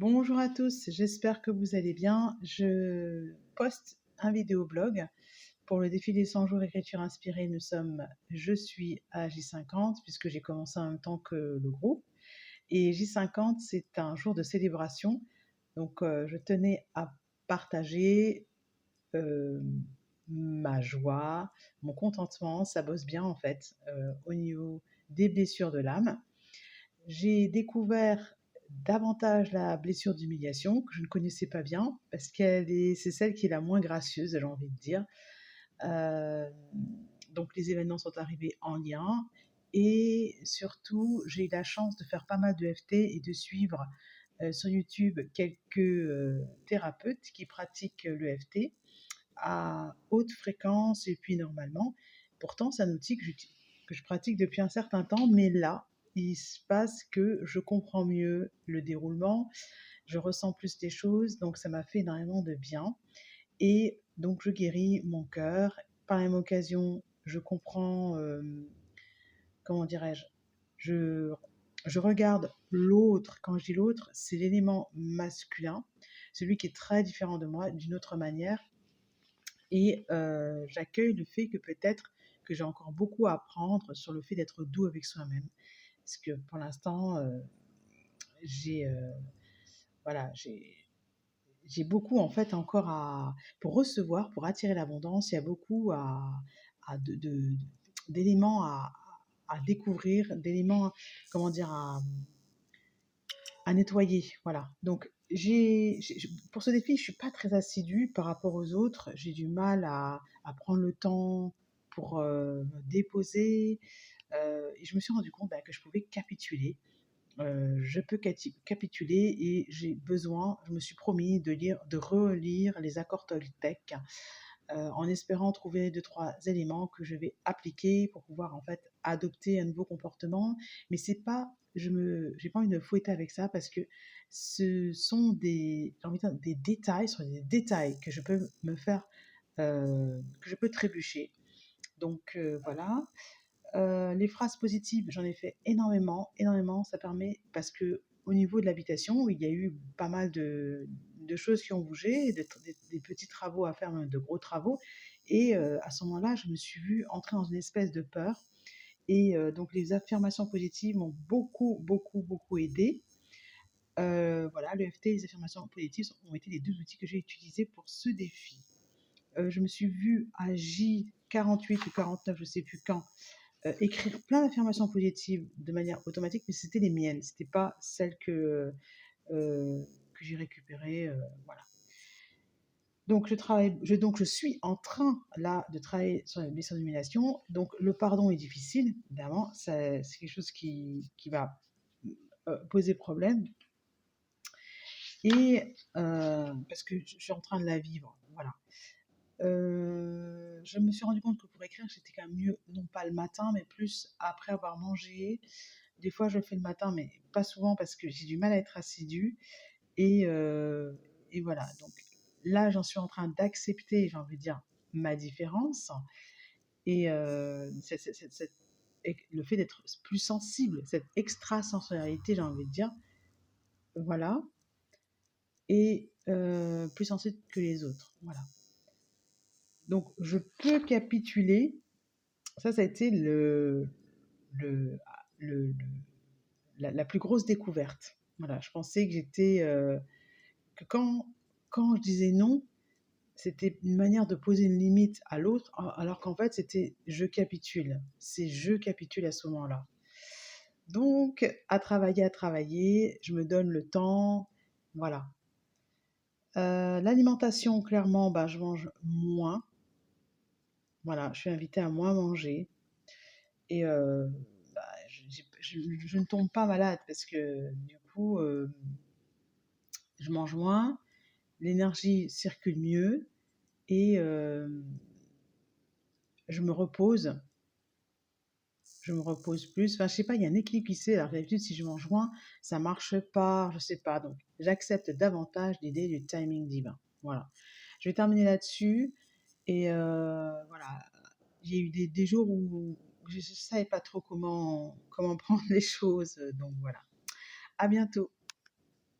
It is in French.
Bonjour à tous, j'espère que vous allez bien. Je poste un vidéoblog pour le défi des 100 jours écriture inspirée. Je suis à J50 puisque j'ai commencé en même temps que le groupe. Et J50, c'est un jour de célébration. Donc, je tenais à partager euh, ma joie, mon contentement. Ça bosse bien en fait au niveau des blessures de l'âme. J'ai découvert davantage la blessure d'humiliation que je ne connaissais pas bien parce c'est celle qui est la moins gracieuse, j'ai envie de dire. Euh, donc les événements sont arrivés en lien et surtout j'ai eu la chance de faire pas mal de FT et de suivre sur YouTube quelques thérapeutes qui pratiquent le FT à haute fréquence et puis normalement. Pourtant, c'est un outil que je pratique depuis un certain temps, mais là, il se passe que je comprends mieux le déroulement, je ressens plus les choses, donc ça m'a fait énormément de bien. Et donc, je guéris mon cœur. Par la même occasion, je comprends, comment dirais-je, je, je regarde l'autre. Quand je dis l'autre, c'est l'élément masculin, celui qui est très différent de moi, d'une autre manière. Et j'accueille le fait que peut-être que j'ai encore beaucoup à apprendre sur le fait d'être doux avec soi-même. Parce que pour l'instant, j'ai voilà, j'ai beaucoup en fait encore pour recevoir, pour attirer l'abondance, il y a beaucoup d'éléments à découvrir, d'éléments, comment dire, à nettoyer. Voilà. Donc, pour ce défi, je suis pas très assidue par rapport aux autres. J'ai du mal à prendre le temps pour me déposer. Et je me suis rendu compte que je pouvais capituler. Je peux capituler et je me suis promis de relire les accords Toltec en espérant trouver deux, trois éléments que je vais appliquer pour pouvoir en fait adopter un nouveau comportement. Mais c'est pas, j'ai pas envie de me fouetter avec ça parce que ce sont j'ai envie de dire, des détails sur des détails que je peux me faire, que je peux trébucher. Donc voilà. Les phrases positives, j'en ai fait énormément, énormément. Ça permet, parce que au niveau de l'habitation, il y a eu pas mal de choses qui ont bougé, des petits travaux à faire, même de gros travaux. Et à ce moment-là, je me suis vue entrer dans une espèce de peur. Et donc, les affirmations positives m'ont beaucoup, beaucoup, beaucoup aidé. Voilà, le FT et les affirmations positives ont été les deux outils que j'ai utilisés pour ce défi. Je me suis vue à J48 ou 49, je ne sais plus quand, écrire plein d'affirmations positives de manière automatique, mais c'était les miennes, c'était pas celles que j'ai récupérées. Voilà. Donc je suis en train là de travailler sur la blessure d'humiliation. Donc le pardon est difficile, évidemment, c'est quelque chose qui va poser problème. Et parce que je suis en train de la vivre, voilà. Je me suis rendu compte que pour écrire, c'était quand même mieux, non pas le matin, mais plus après avoir mangé. Des fois, je le fais le matin, mais pas souvent parce que j'ai du mal à être assidue. Et, et voilà. Donc là, j'en suis en train d'accepter, j'ai envie de dire, ma différence. Et le fait d'être plus sensible, cette extrasensorialité, j'ai envie de dire, voilà. Et plus sensible que les autres. Voilà. Donc, je peux capituler. Ça a été le, le- la plus grosse découverte. Voilà, je pensais que quand je disais non, c'était une manière de poser une limite à l'autre, alors qu'en fait, c'était je capitule. C'est je capitule à ce moment-là. Donc, à travailler, je me donne le temps. Voilà. L'alimentation, clairement, je mange moins. Voilà, je suis invitée à moins manger. Et je ne tombe pas malade parce que du coup, je mange moins, l'énergie circule mieux et je me repose. Je me repose plus. Enfin, je sais pas, il y a un équilibre qui s'est. Alors, d'habitude, si je mange moins, ça marche pas, je sais pas. Donc, j'accepte davantage l'idée du timing divin. Voilà. Je vais terminer là-dessus. Et voilà. J'ai eu des jours où je ne savais pas trop comment prendre les choses. Donc, voilà. À bientôt.